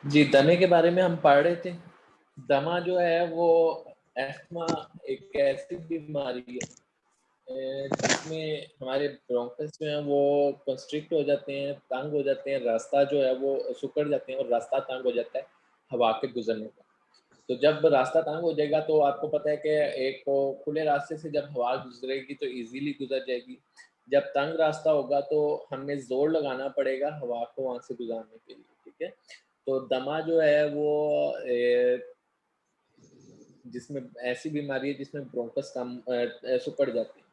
जी, दमे के बारे में हम पढ़ रहे थे। दमा जो है वो अस्थमा एक ऐसी बीमारी है जिसमें हमारे ब्रोंकस जो हैं वो कंस्ट्रिक्ट हो जाते हैं, तंग हो जाते हैं, रास्ता जो है वो सिकुड़ जाते हैं और रास्ता तंग हो जाता है हवा के गुज़रने का। तो जब रास्ता तंग हो जाएगा तो आपको पता है कि एक तो खुले रास्ते से जब हवा गुज़रेगी तो ईज़िली गुज़र जाएगी। जब तंग रास्ता होगा तो हमें ज़ोर लगाना पड़ेगा हवा को वहाँ से गुज़ारने के लिए, ठीक है? तो दमा जो है वो जिसमें ऐसी बीमारी है जिसमें ब्रोंकस कम सिकुड़ जाते हैं।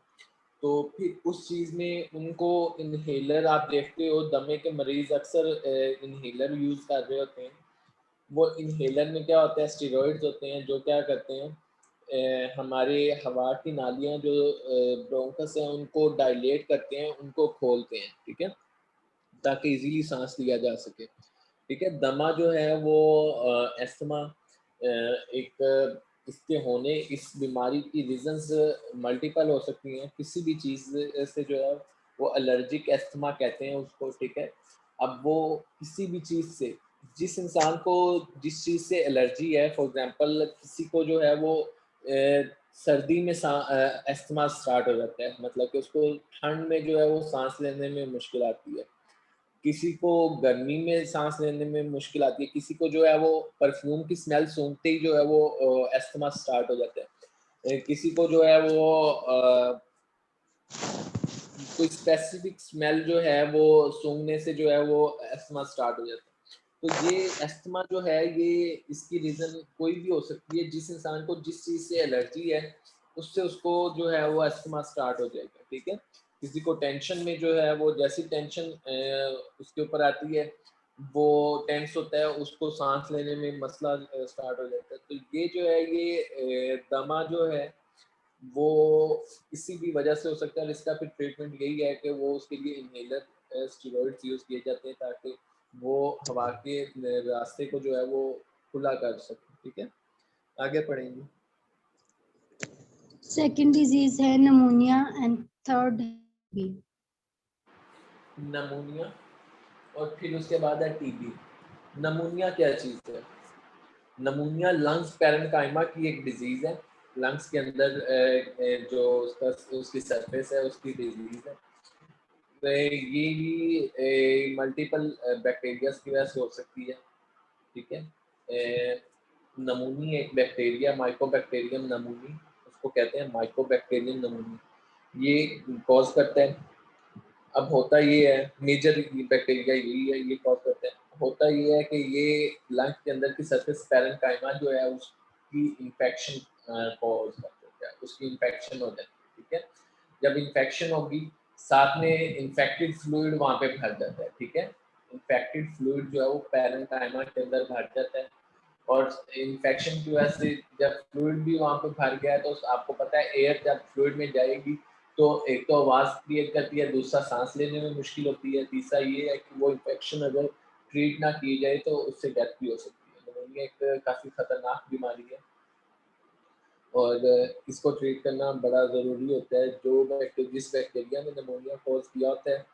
तो फिर उस चीज़ में उनको इन्हेलर आप देखते हो दमे के मरीज़ अक्सर इन्हेलर यूज़ कर रहे होते हैं। वो इन्हेलर में क्या होता है स्टेरॉइड्स होते हैं जो क्या करते हैं हमारे हवा की नालियाँ जो ब्रोंकस हैं उनको डायलेट करते हैं, उनको खोलते हैं, ठीक है? ताकि इज़िली साँस लिया जा सके, ठीक है? दमा जो है वो अस्थमा एक इसके होने इस बीमारी की रीज़न्स मल्टीपल हो सकती हैं, किसी भी चीज़ से जो है वो एलर्जिक अस्थमा कहते हैं उसको, ठीक है? अब वो किसी भी चीज़ से जिस इंसान को जिस चीज़ से एलर्जी है फॉर एग्ज़ाम्पल किसी को जो है वो सर्दी में अस्थमा स्टार्ट हो जाता है, मतलब कि उसको ठंड में जो है वो साँस लेने में मुश्किल आती है। किसी को गर्मी में साँस लेने में मुश्किल आती है, किसी को जो है वो परफ्यूम की स्मेल सूँघते ही जो है वो अस्थमा स्टार्ट हो जाता है। किसी को जो है वो कोई स्पेसिफिक स्मेल जो है वो सूँघने से जो है वो अस्थमा स्टार्ट हो जाता है। तो ये अस्थमा जो है ये इसकी रीज़न कोई भी हो सकती है, जिस इंसान को जिस चीज़ से एलर्जी है, उससे उसको जो है वो अस्थमा स्टार्ट हो जाएगा, ठीक है? किसी को टेंशन में जो है वो जैसी टेंशन उसके ऊपर आती है, वो टेंस होता है, उसको साँस लेने में मसला स्टार्ट हो जाता है। तो ये जो है ये दमा जो है वो किसी भी वजह से हो सकता है और इसका फिर ट्रीटमेंट यही है कि वो उसके लिए इन्हेलर स्टेरॉइड्स यूज़ किए जाते हैं ताकि वो हवा के रास्ते को जो है वो खुला कर सके, ठीक है? आगे पढ़ेंगे। सेकंड डिजीज है नमोनिया एंड थर्ड टीबी। नमूनिया और फिर उसके बाद है टीबी। नमूनिया क्या चीज़ है? नमूनिया लंग्स पैरेन्काइमा की एक डिज़ीज़ है। लंग्स के अंदर जो उसका उसकी सरफेस है उसकी डिज़ीज़ है। तो ये भी मल्टीपल बैक्टीरियाज की वजह से हो सकती है, ठीक है? नमूनी एक बैक्टीरिया माइकोबैक्टीरियम नमूनी उसको कहते हैं माइकोबैक्टीरियम नमूनी ये कॉज करता है। अब होता ये है मेजर बैक्टीरिया यही है ये कॉज करते हैं। होता ये है कि ये लंग के अंदर की सरफेस पैरेन्काइमा जो है उसकी इन्फेक्शन कॉज करते हैं उसकी इन्फेक्शन हो जाती है, ठीक है? जब इन्फेक्शन होगी साथ में इन्फेक्टेड फ्लूइड वहाँ पे भर जाता है, ठीक है? इन्फेक्टेड फ्लूइड जो है वो पैरेन्काइमा के अंदर भर जाता है और इन्फेक्शन की वजह से जब फ्लूइड भी वहाँ पे भर गया है तो आपको पता है एयर जब फ्लूइड में जाएगी तो एक तो आवाज़ क्रिएट करती है, दूसरा सांस लेने में मुश्किल होती है, तीसरा ये है कि वो इन्फेक्शन अगर ट्रीट ना की जाए तो उससे डेथ भी हो सकती है। निमोनिया एक काफ़ी खतरनाक बीमारी है और इसको ट्रीट करना बड़ा ज़रूरी होता है। जिस बैक्टीरिया ने निमोनिया कॉज किया होता है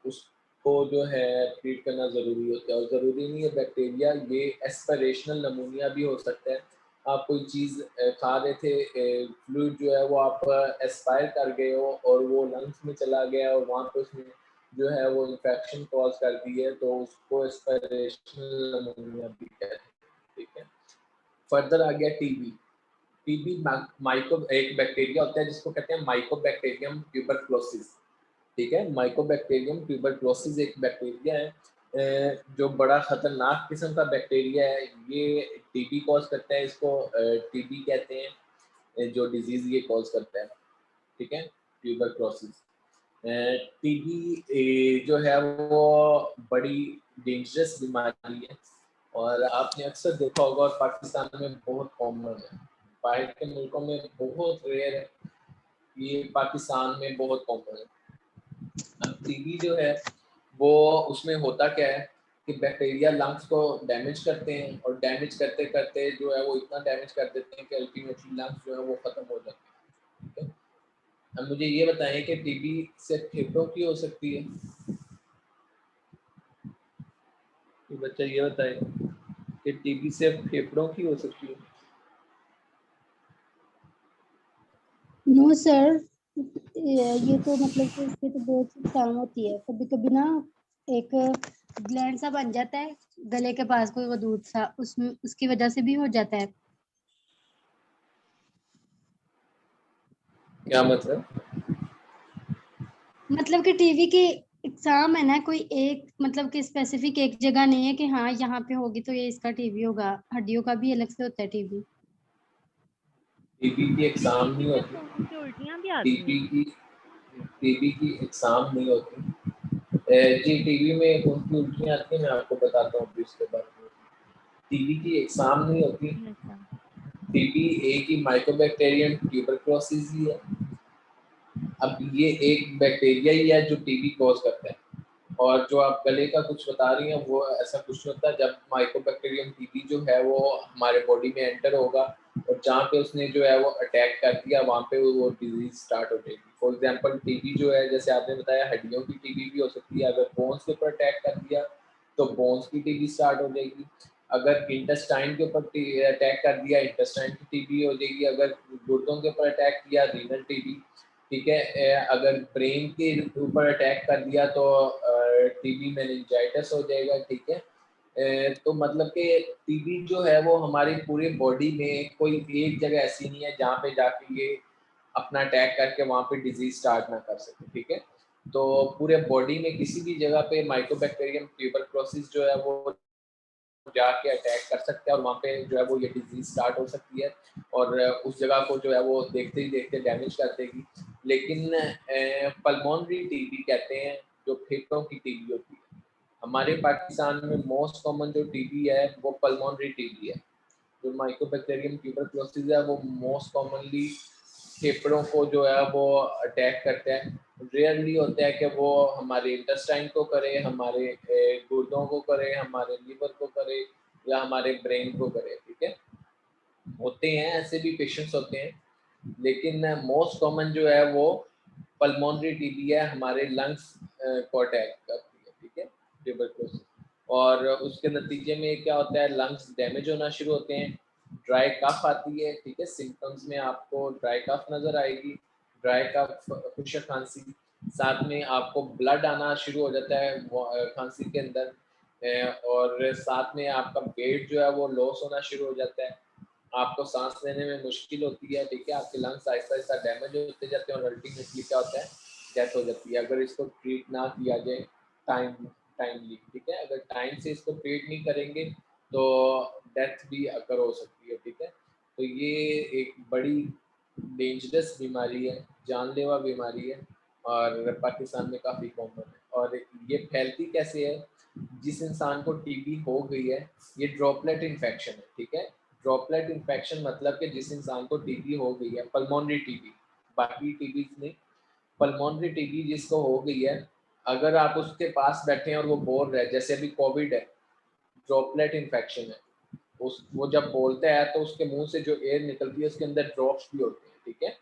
उसको जो है ट्रीट करना ज़रूरी होता है और ज़रूरी नहीं है बैक्टीरिया, ये एस्पिरेशनल निमोनिया भी हो सकता है। आप कोई चीज़ खा रहे थे फ्लूइड जो है वो आप एस्पायर कर गए हो और वो लंग्स में चला गया और वहाँ पे उसने जो है वो इन्फेक्शन कॉज कर दी है तो उसको एस्पिरेशनल निमोनिया भी कहते हैं, ठीक है? फर्दर आ गया टीबी। टीबी माइको एक बैक्टीरिया होता है जिसको कहते हैं माइकोबैक्टीरियम ट्यूबरकुलोसिस, ठीक है? माइकोबैक्टीरियम ट्यूबरकुलोसिस एक बैक्टीरिया है जो बड़ा खतरनाक किस्म का बैक्टीरिया है। ये टीबी कॉज करता है, इसको टीबी कहते हैं जो डिजीज़ ये कॉज करता है, ठीक है? ट्यूबरकुलोसिस। टीबी जो है वो बड़ी डेंजरस बीमारी है और आपने अक्सर देखा होगा और पाकिस्तान में बहुत कॉमन है। बाहर के मुल्कों में बहुत रेयर है, ये पाकिस्तान में बहुत कॉमन है। अब टीबी जो है वो उसमें होता क्या है कि बैक्टीरिया लंग्स को डैमेज करते हैं और डैमेज करते करते जो है वो इतना डैमेज कर देते हैं कि अल्टीमेटली लंग्स जो है वो ख़त्म हो जाते हैं, ठीक है? अब मुझे ये बताएं कि टीबी से फेफड़ों की हो सकती है? तो बच्चा ये बताए कि टीबी से फेफड़ों की हो सकती है? नो सर, ये तो मतलब कि इसके तो बहुत सी इकसाम होती है। कभी कभी ना एक ग्लैंड सा बन जाता है गले के पास, कोई वदूद सा, उसमें उसकी वजह से भी हो जाता है। क्या मतलब? मतलब कि टीवी की एग्जाम है ना, कोई एक मतलब कि स्पेसिफिक एक जगह नहीं है कि हाँ यहाँ पे होगी तो ये इसका टीवी होगा। हड्डियों का भी अलग से होता है टीवी। टीबी की एग्जाम नहीं क्या होती? खून से उल्टियां भी आती टीबी हैं? की टीबी की एग्जाम नहीं होती। जी, टीबी में खून की उल्टियाँ आती हैं, मैं आपको बताता हूँ अभी उसके बारे में। टीबी की एग्जाम नहीं होती। अच्छा। टीबी एक ही माइकोबैक्टीरियम ट्यूबरक्लोसिस ही है। अब ये एक बैक्टीरिया ही है जो टीबी कॉज करता है। और जो आप गले का कुछ बता रही हैं वो ऐसा कुछ नहीं होता। जब माइकोबैक्टीरियम टीबी जो है वो हमारे बॉडी में एंटर होगा और जहाँ पे उसने जो है वो अटैक कर दिया वहाँ पे वो डिजीज स्टार्ट हो जाएगी। फॉर एग्जांपल टीबी जो है, जैसे आपने बताया, हड्डियों की टीबी भी हो सकती है। अगर बोन्स के ऊपर अटैक कर दिया तो बोन्स की टीबी स्टार्ट हो जाएगी। अगर इंटेस्टाइन के ऊपर अटैक कर दिया, इंटेस्टाइन की टीबी हो जाएगी। अगर गुर्दों के ऊपर अटैक किया, रीनल टीबी। ठीक है। अगर ब्रेन के ऊपर अटैक कर दिया तो टीबी मेनिंजाइटिस हो जाएगा। ठीक है। तो मतलब कि टीबी जो है वो हमारी पूरी बॉडी में कोई एक जगह ऐसी नहीं है जहाँ पे जाके ये अपना अटैक करके वहाँ पे डिजीज स्टार्ट ना कर सके। ठीक है। तो पूरे बॉडी में किसी भी जगह पे माइकोबैक्टीरियम ट्यूबरक्लोसिस जो है वो जाके अटैक कर सकते हैं और वहाँ पे जो है वो ये डिजीज स्टार्ट हो सकती है और उस जगह को जो है वो देखते ही देखते डैमेज कर देगी। लेकिन पल्मोनरी टीबी कहते हैं जो फेफड़ों की टीबी होती है। हमारे पाकिस्तान में मोस्ट कॉमन जो टीबी है वो पल्मोनरी टीबी है। जो माइकोबैक्टीरियम ट्यूबरक्लोसिस है वो मोस्ट कॉमनली फेफड़ों को जो है वो अटैक करते हैं। रेयरली होता है कि वो हमारे इंटेस्टाइन को करे, हमारे गुर्दों को करे, हमारे लीवर को करे या हमारे ब्रेन को करे। ठीक है। होते हैं, ऐसे भी पेशेंट्स होते हैं, लेकिन मोस्ट कॉमन जो है वो पल्मोनरी टीबी है, हमारे लंग्स को अटैक करती है। ठीक है। ट्यूबरक्लोसिस। और उसके नतीजे में क्या होता है, लंग्स डैमेज होना शुरू होते हैं, ड्राई कफ आती है। ठीक है। सिम्टम्स में आपको ड्राई कफ नज़र आएगी, ड्राई कफ, खुशक खांसी, साथ में आपको ब्लड आना शुरू हो जाता है खांसी के अंदर, और साथ में आपका वेट जो है वो लॉस होना शुरू हो जाता है, आपको सांस लेने में मुश्किल होती है। ठीक है। आपके लंग्स आहिस्ता आहिस्ता डैमेज होते जाते हैं और अल्टीमेटली क्या होता है, डेथ हो जाती है अगर इसको ट्रीट ना किया जाए टाइमली। ठीक है। अगर टाइम से इसको ट्रीट नहीं करेंगे तो डेथ भी अकर हो सकती है। ठीक है। तो ये एक बड़ी डेंजरस बीमारी है, जानलेवा बीमारी है और पाकिस्तान में काफ़ी कॉमन है। और ये फैलती कैसे है, जिस इंसान को टीबी हो गई है, ये ड्रॉपलेट इन्फेक्शन है। ठीक है। ड्रॉपलेट इन्फेक्शन मतलब कि जिस इंसान को टीबी हो गई है, पल्मोनरी टीबी, बाकी टीबी नहीं, पल्मोनरी टीबी जिसको हो गई है, अगर आप उसके पास बैठे हैं और वो बोल रहे हैं, जैसे अभी कोविड है, ड्रॉपलेट इन्फेक्शन है, उस वो जब बोलता है तो उसके मुंह से जो एयर निकलती है उसके अंदर ड्रॉप्स भी होते हैं। ठीक है।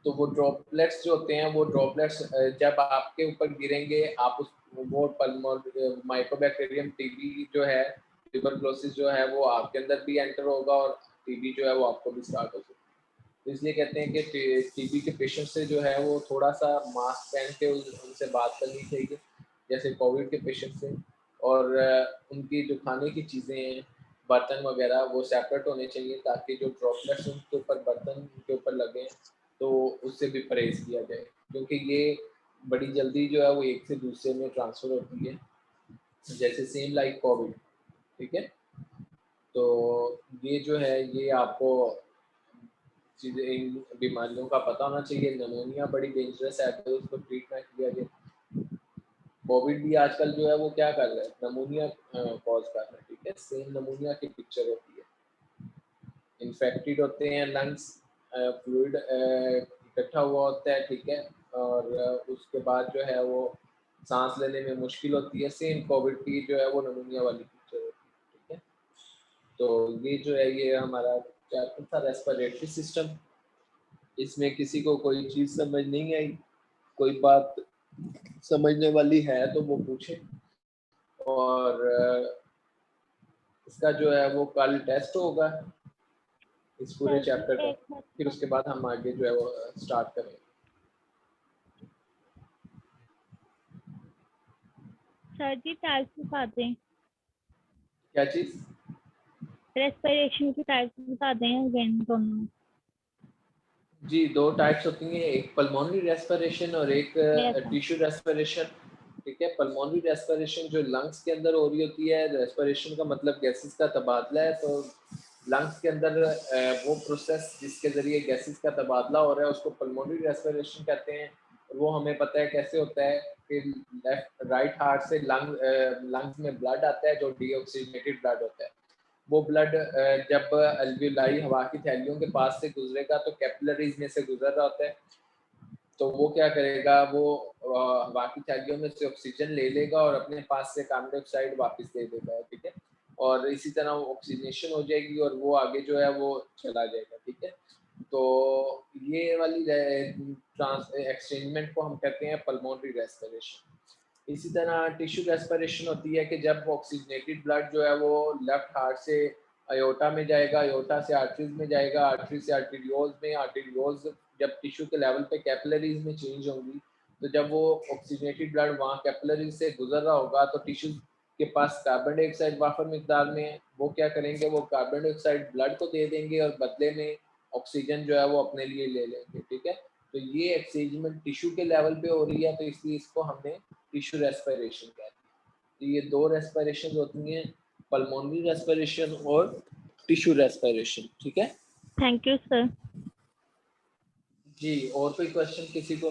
तो वो ड्रॉपलेट्स जो होते हैं, वो ड्रॉपलेट्स जब आपके ऊपर गिरेंगे, आप उस वो माइकोबैक्टीरियम टीबी जो है, ट्यूबरक्लोसिस जो है, वो आपके अंदर भी एंटर होगा और टीबी जो है वो आपको भी स्टार्ट हो सकती है। तो इसलिए कहते हैं कि टीबी के पेशेंट से जो है वो थोड़ा सा मास्क पहन के उनसे बात करनी चाहिए, जैसे कोविड के पेशेंट से। और उनकी जो खाने की चीज़ें हैं, बर्तन वगैरह, वो सेपरेट होने चाहिए ताकि जो ड्रॉपलेट्स उनके ऊपर बर्तन के ऊपर लगें तो उससे भी परहेज़ किया जाए, क्योंकि ये बड़ी जल्दी जो है वो एक से दूसरे में ट्रांसफ़र होती है, जैसे सेम लाइक कोविड। ठीक है। तो ये जो है ये आपको चीज़ें, इन बीमारियों का पता होना चाहिए। निमोनिया बड़ी डेंजरस है अगर उसको ट्रीट ना किया जाए। कोविड भी आजकल जो है वो क्या कर रहा है, नमूनिया कॉज कर रहा है। ठीक है। सेम नमूनिया की पिक्चर होती है, इन्फेक्टेड होते हैं लंग्स, फ्लूइड इकट्ठा हुआ होता है। ठीक है। और उसके बाद जो है वो सांस लेने में मुश्किल होती है, सेम कोविड की जो है वो नमूनिया वाली पिक्चर होती है। ठीक है। तो ये जो है ये हमारा क्या था, रेस्पिरेटरी सिस्टम। इसमें किसी को कोई चीज़ समझ नहीं आई, कोई बात समझने वाली है तो वो पूछे। और इसका जो है वो कल टेस्ट होगा इस पूरे सर जी चैप्टर का, एक फिर उसके बाद हम आगे जो है वो स्टार्ट करेंगे। सर जी टाइप्स बता दें, क्या चीज़? रेस्पिरेशन की टाइप्स बता दें अगेन दोनों। जी, दो टाइप्स होती हैं, एक पल्मोनरी रेस्पिरेशन और एक यस सर। Tissue respiration. ठीक है, पल्मोनरी रेस्पिरेशन जो लंग्स के अंदर हो रही होती है, रेस्पिरेशन का मतलब गैसेस का तबादला है। तो लंग्स के अंदर वो प्रोसेस जिसके ज़रिए गैसेस का तबादला हो रहा है उसको पल्मोनरी रेस्पिरेशन कहते हैं। वो हमें पता है कैसे होता है कि लेफ्ट राइट हार्ट से लंग्स में ब्लड आता है जो डीऑक्सीजनेटेड ब्लड होता है। वो ब्लड जब अल्वियोलाई हवा की थैलियों के पास से गुजरेगा तो कैपिलरीज में से गुजर रहा होता है, तो वो क्या करेगा, वो हवा की थैलियों में से ऑक्सीजन ले लेगा और अपने पास से कार्बन डाइऑक्साइड वापस दे देगा। ठीक है, और इसी तरह ऑक्सीजनेशन हो जाएगी और वो आगे जो है वो चला जाएगा। ठीक है, तो ये वाली ट्रांस एक्सचेंजमेंट को हम कहते हैं पल्मोनरी रेस्पिरेशन। इसी तरह टिश्यू रेस्पिरेशन होती है कि जब ऑक्सीजनेटेड ब्लड जो है वो लेफ्ट हार्ट से अयोटा में जाएगा, अयोटा से आर्टरीज में जाएगा, आर्टरी से आर्टीरियोल्स में, आर्टीरियोल्स जब टिश्यू के लेवल पे कैपिलरीज में चेंज होंगी, तो जब वो ऑक्सीजनेटेड ब्लड वहाँ कैपिलरीज से गुजर रहा होगा तो टिश्यू के पास कार्बन डाइऑक्साइड वाफर मिकदार में है, वो क्या करेंगे, वो कार्बन डाइऑक्साइड ब्लड को दे देंगे और बदले में ऑक्सीजन जो है वो अपने लिए ले लेंगे। ठीक है, तो ये एक्सचेंजमेंट टिश्यू के लेवल पे हो रही है, तो इसलिए इसको हमने टिश्यू रेस्पिरेशन कहते हैं। तो ये दो रेस्पिरेशन होती हैं, पल्मोनरी रेस्पिरेशन और टिश्यू रेस्पिरेशन। ठीक है थैंक यू सर। जी, और कोई क्वेश्चन किसी को?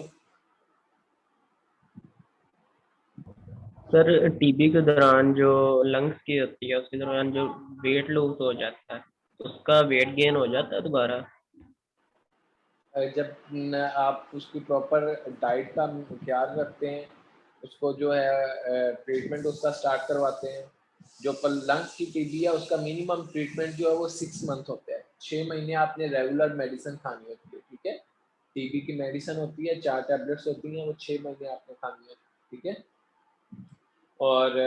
सर टीबी के दौरान जो लंग्स की होती है उसके दौरान जो वेट लूज हो जाता है उसका वेट गेन हो जाता है दोबारा? जब आप उसकी प्रॉपर डाइट का ख्याल रखते हैं, उसको जो है ट्रीटमेंट उसका स्टार्ट करवाते हैं। जो लंग्स की टीबी है उसका मिनिमम ट्रीटमेंट जो है वो 6 मंथ होता है। 6 महीने आपने रेगुलर मेडिसिन खानी होती है। ठीक है, टीबी की मेडिसिन होती है, 4 टैबलेट्स होती हैं, वो 6 महीने आपने खानी है। ठीक है, और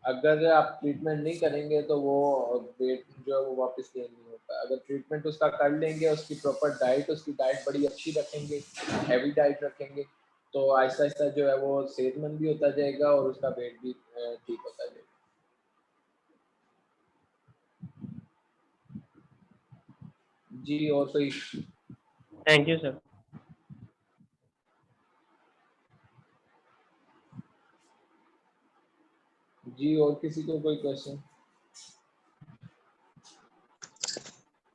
अगर आप ट्रीटमेंट नहीं करेंगे तो वो वेट जो है वो वापस गेन नहीं होता। अगर ट्रीटमेंट उसका कर लेंगे, उसकी प्रॉपर डाइट, उसकी डाइट बड़ी अच्छी रखेंगे, हैवी डाइट रखेंगे, तो आहिस्ता आहिस्ता जो है वो सेहतमंद भी होता जाएगा और उसका वेट भी ठीक होता जाएगा। जी, और कोई? Thank you sir. जी, और किसी को कोई क्वेश्चन?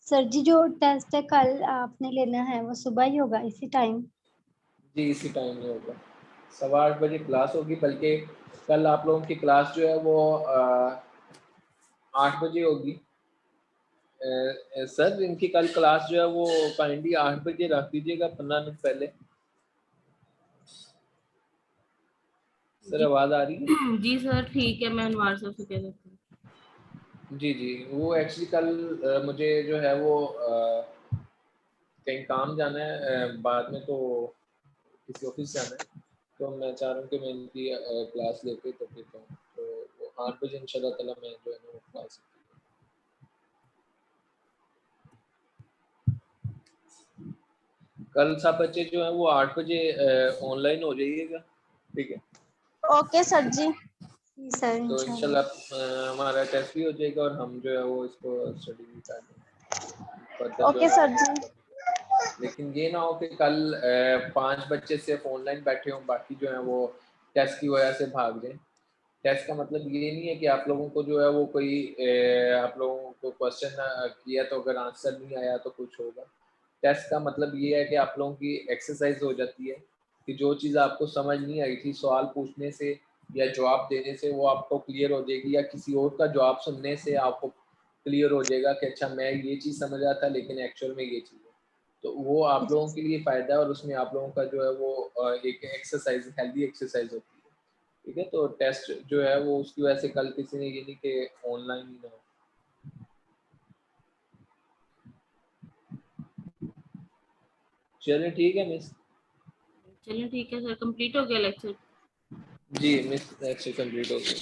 सर जी जो टेस्ट है कल आपने लेना है वो सुबह ही होगा इसी टाइम? जी, इसी टाइम में होगा, 8:15 बजे क्लास होगी। बल्कि कल आप लोगों की क्लास जो है वो 8 बजे होगी। सर इनकी कल क्लास जो है वो काइंडली 8 बजे रख दीजिएगा, 15 मिनट पहले। सर आवाज़ आ रही है? जी सर ठीक है, मैं अनवार सर से कह देती हूँ। जी जी, वो एक्चुअली कल मुझे जो है वो कहीं काम जाना है, बाद में तो किसी ऑफिस जाना है, तो मैं चाह रहा हूँ कि मैं इनकी क्लास लेके तो फिर कहूँ, तो वो 8 बजे इंशाल्लाह ताला मैं जो है ना वो क्लास। कल सब बच्चे जो हैं वो 8 बजे ऑनलाइन हो जाइएगा। ठीक है, ओके सर जी। सर तो इंशाल्लाह हमारा टेस्ट भी हो जाएगा और हम जो है वो इसको स्टडी भी कर लेंगे। ओके सर जी। लेकिन ये ना हो कि कल 5 बच्चे सिर्फ ऑनलाइन बैठे हों, बाकी जो है वो टेस्ट की वजह से भाग जाएं। टेस्ट का मतलब ये नहीं है कि आप लोगों को जो है वो कोई आप लोगों को क्वेश्चन किया तो अगर आंसर नहीं आया तो कुछ होगा। टेस्ट का मतलब ये है कि आप लोगों की एक्सरसाइज हो जाती है कि जो चीज़ आपको समझ नहीं आई थी सवाल पूछने से या जवाब देने से वो आपको क्लियर हो जाएगी, या किसी और का जवाब सुनने से आपको क्लियर हो जाएगा कि अच्छा मैं ये चीज़ समझ रहा था लेकिन एक्चुअल में ये चीज़ है। तो वो आप लोगों के लिए फ़ायदा है और उसमें आप लोगों का जो है वो एक एक्सरसाइज, हेल्दी एक्सरसाइज होती है। ठीक है, तो टेस्ट जो है वो उसकी वजह से कल किसी ने ये नहीं कि ऑनलाइन ही ना हो। चलिए ठीक है मिस। चलिए ठीक है सर, कंप्लीट हो गया लेक्चर। जी मिस, लेक्चर कंप्लीट हो गया।